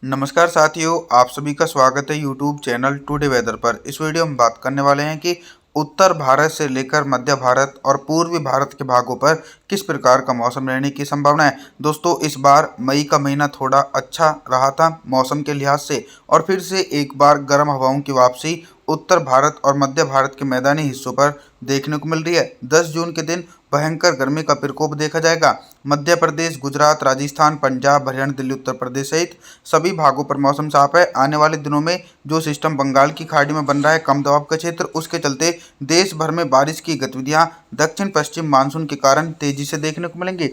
नमस्कार साथियों, आप सभी का स्वागत है यूट्यूब चैनल टुडे वेदर पर। इस वीडियो में बात करने वाले हैं कि उत्तर भारत से लेकर मध्य भारत और पूर्वी भारत के भागों पर किस प्रकार का मौसम रहने की संभावना है। दोस्तों, इस बार मई का महीना थोड़ा अच्छा रहा था मौसम के लिहाज से, और फिर से एक बार गर्म हवाओं की वापसी उत्तर भारत और मध्य भारत के मैदानी हिस्सों पर देखने को मिल रही है। 10 जून के दिन भयंकर गर्मी का प्रकोप देखा जाएगा। मध्य प्रदेश, गुजरात, राजस्थान, पंजाब, हरियाणा, दिल्ली, उत्तर प्रदेश सहित सभी भागों पर मौसम साफ है। आने वाले दिनों में जो सिस्टम बंगाल की खाड़ी में बन रहा है, कम दबाव का क्षेत्र, उसके चलते देश भर में बारिश की गतिविधियां दक्षिण पश्चिम मानसून के कारण तेजी से देखने को मिलेंगी।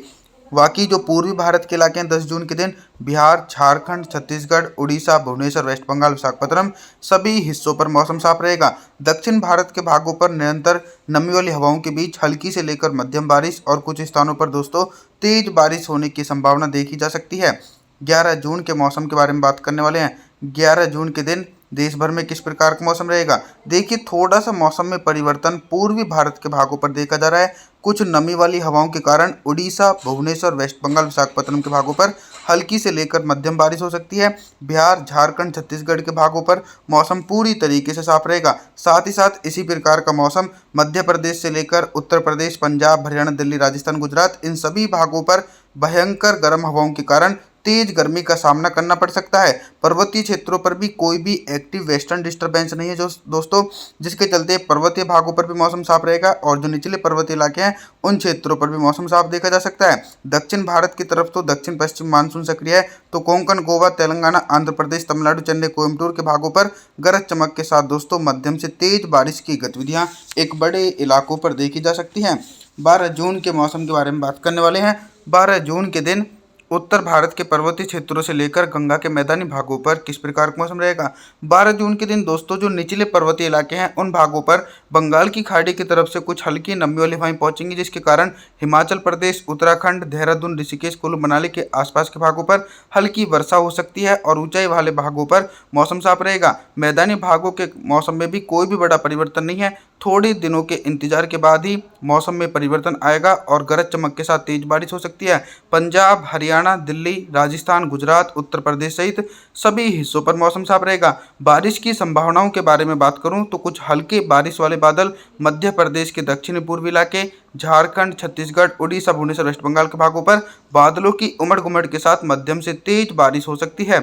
बाकी जो पूर्वी भारत के इलाके हैं, 10 जून के दिन बिहार, झारखंड, छत्तीसगढ़, उड़ीसा, भुवनेश्वर, वेस्ट बंगाल, विशाखापट्टनम सभी हिस्सों पर मौसम साफ रहेगा। दक्षिण भारत के भागों पर निरंतर नमी वाली हवाओं के बीच हल्की से लेकर मध्यम बारिश और कुछ स्थानों पर दोस्तों तेज बारिश होने की संभावना देखी जा सकती है। 11 जून के मौसम के बारे में बात करने वाले हैं। 11 जून के दिन देश भर में किस प्रकार का मौसम रहेगा। देखिए, थोड़ा सा मौसम में परिवर्तन पूर्वी भारत के भागों पर देखा जा रहा है। कुछ नमी वाली हवाओं के कारण उड़ीसा, भुवनेश्वर, वेस्ट बंगाल, विशाखापट्टनम के भागों पर हल्की से लेकर मध्यम बारिश हो सकती है। बिहार, झारखंड, छत्तीसगढ़ के भागों पर मौसम पूरी तरीके से साफ रहेगा। साथ ही साथ इसी प्रकार का मौसम मध्य प्रदेश से लेकर उत्तर प्रदेश, पंजाब, हरियाणा, दिल्ली, राजस्थान, गुजरात इन सभी भागों पर भयंकर गर्म हवाओं के कारण तेज गर्मी का सामना करना पड़ सकता है। पर्वतीय क्षेत्रों पर भी कोई भी एक्टिव वेस्टर्न डिस्टर्बेंस नहीं है जो दोस्तों, जिसके चलते पर्वतीय भागों पर भी मौसम साफ रहेगा, और जो निचले पर्वतीय इलाके हैं उन क्षेत्रों पर भी मौसम साफ देखा जा सकता है। दक्षिण भारत की तरफ तो दक्षिण पश्चिम मानसून सक्रिय है, तो कोंकण, गोवा, तेलंगाना, आंध्र प्रदेश, तमिलनाडु, चेन्नई, कोयम्बटूर के भागों पर गरज चमक के साथ दोस्तों मध्यम से तेज बारिश की गतिविधियां एक बड़े इलाकों पर देखी जा सकती हैं। 12 जून के मौसम के बारे में बात करने वाले हैं। 12 जून के दिन उत्तर भारत के पर्वतीय क्षेत्रों से लेकर गंगा के मैदानी भागों पर किस प्रकार का मौसम रहेगा। 12 जून के दिन दोस्तों जो निचले पर्वतीय इलाके हैं उन भागों पर बंगाल की खाड़ी की तरफ से कुछ हल्की नमी वाली हवाएं पहुंचेंगी, जिसके कारण हिमाचल प्रदेश, उत्तराखंड, देहरादून, ऋषिकेश, कुल्लू मनाली के आसपास के भागों पर हल्की वर्षा हो सकती है, और ऊंचाई वाले भागों पर मौसम साफ रहेगा। मैदानी भागों के मौसम में भी कोई भी बड़ा परिवर्तन नहीं है। थोड़े दिनों के इंतजार के बाद ही मौसम में परिवर्तन आएगा और गरज चमक के साथ तेज बारिश हो सकती है। पंजाब, हरियाणा, दिल्ली, राजस्थान, गुजरात, उत्तर प्रदेश सहित सभी हिस्सों पर मौसम साफ रहेगा। बारिश की संभावनाओं के बारे में बात करूं तो कुछ हल्के बारिश वाले बादल मध्य प्रदेश के दक्षिणी पूर्वी इलाके, झारखंड, छत्तीसगढ़, उड़ीसा, भुवनेश्वर, वेस्ट बंगाल के भागों पर बादलों की उमड़ गुमड़ के साथ मध्यम से तेज बारिश हो सकती है।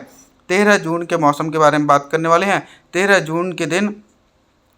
13 जून के मौसम के बारे में बात करने वाले हैं। 13 जून के दिन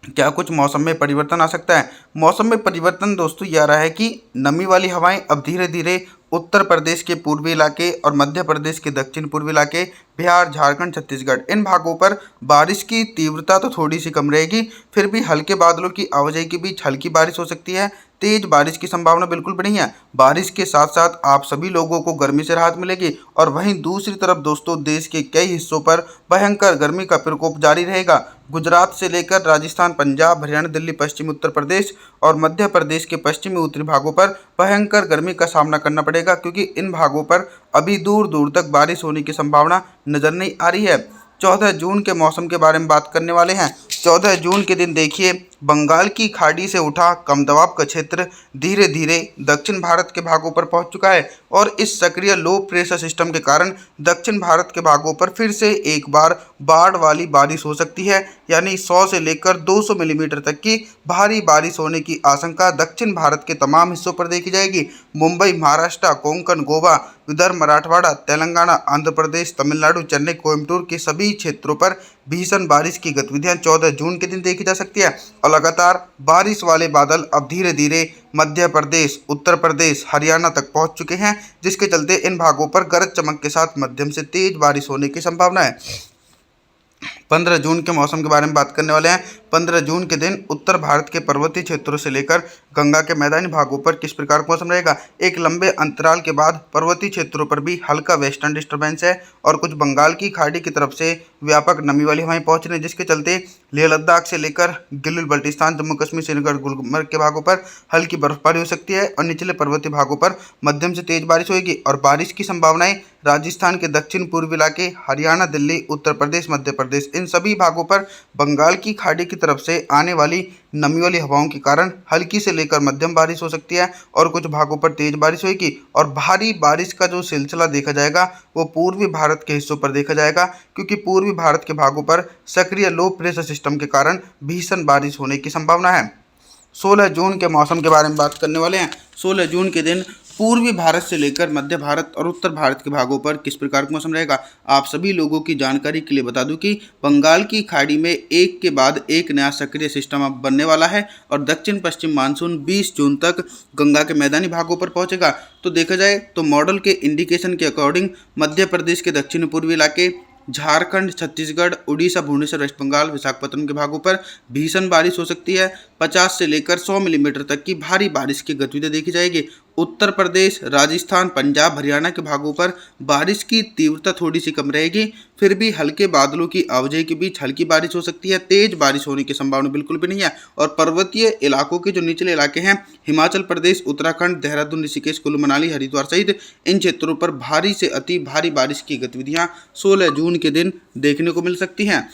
क्या कुछ मौसम में परिवर्तन आ सकता है। मौसम में परिवर्तन दोस्तों ये आ रहा है कि नमी वाली हवाएं अब धीरे धीरे उत्तर प्रदेश के पूर्वी इलाके और मध्य प्रदेश के दक्षिण पूर्वी इलाके, बिहार, झारखंड, छत्तीसगढ़ इन भागों पर बारिश की तीव्रता तो थोड़ी सी कम रहेगी, फिर भी हल्के बादलों की आवाजाही के बीच हल्की बारिश हो सकती है। तेज बारिश की संभावना बिल्कुल बनी है। बारिश के साथ साथ आप सभी लोगों को गर्मी से राहत मिलेगी, और वहीं दूसरी तरफ दोस्तों देश के कई हिस्सों पर भयंकर गर्मी का प्रकोप जारी रहेगा। गुजरात से लेकर राजस्थान, पंजाब, हरियाणा, दिल्ली, पश्चिमी उत्तर प्रदेश और मध्य प्रदेश के पश्चिमी उत्तरी भागों पर भयंकर गर्मी का सामना करना पड़ेगा, क्योंकि इन भागों पर अभी दूर दूर तक बारिश होने की संभावना नजर नहीं आ रही है। 14 जून के मौसम के बारे में बात करने वाले हैं। 14 जून के दिन देखिए, बंगाल की खाड़ी से उठा कम दबाव का क्षेत्र धीरे धीरे दक्षिण भारत के भागों पर पहुंच चुका है, और इस सक्रिय लो प्रेशर सिस्टम के कारण दक्षिण भारत के भागों पर फिर से एक बार बाढ़ वाली बारिश हो सकती है। यानी 100 से लेकर 200 मिलीमीटर तक की भारी बारिश होने की आशंका दक्षिण भारत के तमाम हिस्सों पर देखी जाएगी। मुंबई, महाराष्ट्र, कोंकण, गोवा, विदर्भ, मराठवाड़ा, तेलंगाना, आंध्र प्रदेश, तमिलनाडु, चेन्नई, कोयम्बटूर के सभी क्षेत्रों पर भीषण बारिश की गतिविधियां 14 जून के दिन देखी जा सकती है, और लगातार बारिश वाले बादल अब धीरे धीरे मध्य प्रदेश, उत्तर प्रदेश, हरियाणा तक पहुंच चुके हैं, जिसके चलते इन भागों पर गरज चमक के साथ मध्यम से तेज बारिश होने की संभावना है। 15 जून के मौसम के बारे में बात करने वाले हैं। 15 जून के दिन उत्तर भारत के पर्वतीय क्षेत्रों से लेकर गंगा के मैदानी भागों पर किस प्रकार का मौसम रहेगा। एक लंबे अंतराल के बाद पर्वतीय क्षेत्रों पर भी हल्का वेस्टर्न डिस्टर्बेंस है, और कुछ बंगाल की खाड़ी की तरफ से व्यापक नमी वाली हवाएं पहुंच रही हैं, जिसके चलते लेह लद्दाख से लेकर गिलगित बल्टिस्तान, जम्मू कश्मीर, श्रीनगर, गुलमर्ग के भागों पर हल्की बर्फबारी हो सकती है, और निचले पर्वतीय भागों पर मध्यम से तेज बारिश होगी। और बारिश की संभावनाएं राजस्थान के दक्षिण पूर्व इलाके, हरियाणा, दिल्ली, उत्तर प्रदेश, मध्य प्रदेश इन सभी भागों पर बंगाल की खाड़ी की तरफ से आने वाली नमी वाली हवाओं के कारण हल्की से लेकर मध्यम बारिश हो सकती है और कुछ भागों पर तेज बारिश होगी। और भारी बारिश का जो सिलसिला देखा जाएगा वो पूर्वी भारत के हिस्सों पर देखा जाएगा, क्योंकि पूर्वी भारत के भागों पर सक्रिय लो प्रेशर सिस्टम के कारण भीषण बारिश होने की संभावना है। 16 जून के मौसम के बारे में बात करने वाले हैं। 16 जून के दिन पूर्वी भारत से लेकर मध्य भारत और उत्तर भारत के भागों पर किस प्रकार का मौसम रहेगा। आप सभी लोगों की जानकारी के लिए बता दूं कि बंगाल की खाड़ी में एक के बाद एक नया सक्रिय सिस्टम अब बनने वाला है और दक्षिण पश्चिम मानसून 20 जून तक गंगा के मैदानी भागों पर पहुंचेगा। तो देखा जाए तो मॉडल के इंडिकेशन के अकॉर्डिंग मध्य प्रदेश के दक्षिण पूर्वी इलाके, झारखंड, छत्तीसगढ़, उड़ीसा, भुवनेश्वर, वेस्ट बंगाल, विशाखापत्तनम के भागों पर भीषण बारिश हो सकती है। 50 से लेकर 100 मिलीमीटर तक की भारी बारिश की गतिविधि देखी जाएगी। उत्तर प्रदेश, राजस्थान, पंजाब, हरियाणा के भागों पर बारिश की तीव्रता थोड़ी सी कम रहेगी, फिर भी हल्के बादलों की आवाजाही के बीच हल्की बारिश हो सकती है। तेज बारिश होने की संभावना बिल्कुल भी नहीं है। और पर्वतीय इलाकों के जो निचले इलाके हैं, हिमाचल प्रदेश, उत्तराखंड, देहरादून, ऋषिकेश, कुल्लू मनाली, हरिद्वार सहित इन क्षेत्रों पर भारी से अति भारी बारिश की गतिविधियां 16 जून के दिन देखने को मिल सकती हैं।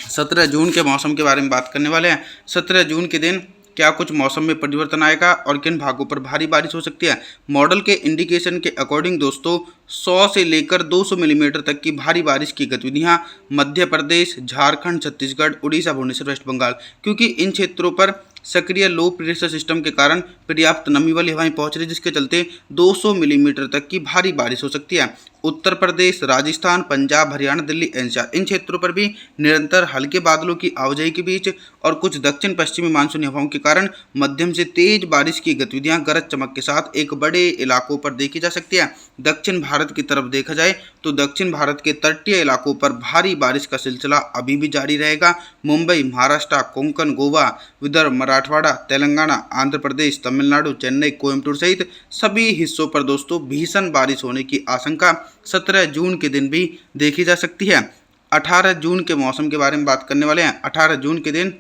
17 जून के मौसम के बारे में बात करने वाले हैं। 17 जून के दिन क्या कुछ मौसम में परिवर्तन आएगा और किन भागों पर भारी बारिश हो सकती है। मॉडल के इंडिकेशन के अकॉर्डिंग दोस्तों 100 से लेकर 200 मिलीमीटर तक की भारी बारिश की गतिविधियां मध्य प्रदेश, झारखंड, छत्तीसगढ़, उड़ीसा, भुवनेश्वर, वेस्ट बंगाल, क्योंकि इन क्षेत्रों पर सक्रिय लो प्रेशर सिस्टम के कारण पर्याप्त नमी वाली हवाएं पहुंच रही, जिसके चलते 200 मिलीमीटर तक की भारी बारिश हो सकती है। उत्तर प्रदेश, राजस्थान, पंजाब, हरियाणा, दिल्ली, एनसीआर इन क्षेत्रों पर भी निरंतर हल्के बादलों की आवाजाही के बीच और कुछ दक्षिण पश्चिमी मानसूनी हवाओं के कारण मध्यम से तेज बारिश की गतिविधियां गरज चमक के साथ एक बड़े इलाकों पर देखी जा सकती है। दक्षिण भारत की तरफ देखा जाए तो दक्षिण भारत के तटीय इलाकों पर भारी बारिश का सिलसिला अभी भी जारी रहेगा। मुंबई, महाराष्ट्र, कोंकण, गोवा, विदर्भ, मराठवाड़ा, तेलंगाना, आंध्र प्रदेश, तमिलनाडु, चेन्नई, कोयम्बटूर सहित सभी हिस्सों पर दोस्तों भीषण बारिश होने की आशंका 17 जून के दिन भी देखी जा सकती है। 18 जून के मौसम के बारे में बात करने वाले हैं। 18 जून के दिन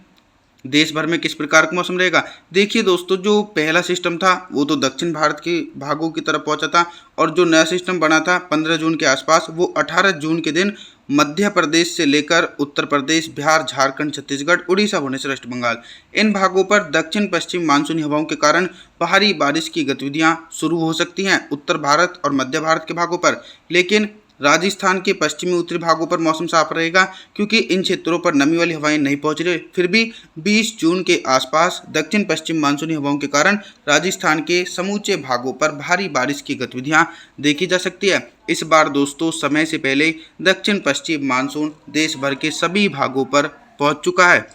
देश भर में किस प्रकार का मौसम रहेगा। देखिए दोस्तों, जो पहला सिस्टम था वो तो दक्षिण भारत के भागों की तरफ पहुंचा था और जो नया सिस्टम बना था 15 जून के आसपास, वो 18 जून के दिन मध्य प्रदेश से लेकर उत्तर प्रदेश, बिहार, झारखंड, छत्तीसगढ़, उड़ीसा, भुवनेश्वर, वेस्ट बंगाल इन भागों पर दक्षिण पश्चिम मानसूनी हवाओं के कारण भारी बारिश की गतिविधियां शुरू हो सकती हैं उत्तर भारत और मध्य भारत के भागों पर। लेकिन राजस्थान के पश्चिमी उत्तरी भागों पर मौसम साफ रहेगा, क्योंकि इन क्षेत्रों पर नमी वाली हवाएं नहीं पहुंच रही। फिर भी 20 जून के आसपास दक्षिण पश्चिम मानसूनी हवाओं के कारण राजस्थान के समूचे भागों पर भारी बारिश की गतिविधियां देखी जा सकती है। इस बार दोस्तों समय से पहले दक्षिण पश्चिम मानसून देश भर के सभी भागों पर पहुंच चुका है।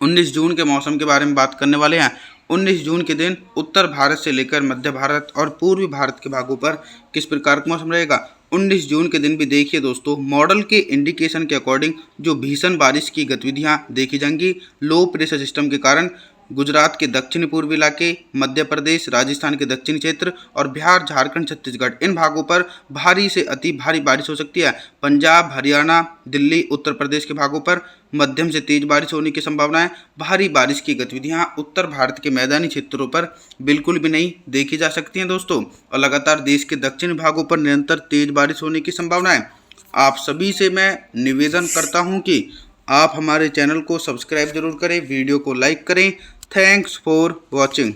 19 जून के मौसम के बारे में बात करने वाले हैं। 19 जून के दिन उत्तर भारत से लेकर मध्य भारत और पूर्वी भारत के भागों पर किस प्रकार का मौसम रहेगा। 19 जून के दिन भी देखिए दोस्तों, मॉडल के इंडिकेशन के अकॉर्डिंग जो भीषण बारिश की गतिविधियां देखी जाएंगी लो प्रेशर सिस्टम के कारण गुजरात के दक्षिण पूर्वी इलाके, मध्य प्रदेश, राजस्थान के दक्षिणी क्षेत्र और बिहार, झारखंड, छत्तीसगढ़ इन भागों पर भारी से अति भारी बारिश हो सकती है। पंजाब, हरियाणा, दिल्ली, उत्तर प्रदेश के भागों पर मध्यम से तेज बारिश होने की संभावना है। भारी बारिश की गतिविधियां उत्तर भारत के मैदानी क्षेत्रों पर बिल्कुल भी नहीं देखी जा सकती हैं दोस्तों, और लगातार देश के दक्षिणी भागों पर निरंतर तेज बारिश होने की संभावना है। आप सभी से मैं निवेदन करता हूं कि आप हमारे चैनल को सब्सक्राइब जरूर करें, वीडियो को लाइक करें। Thanks for watching.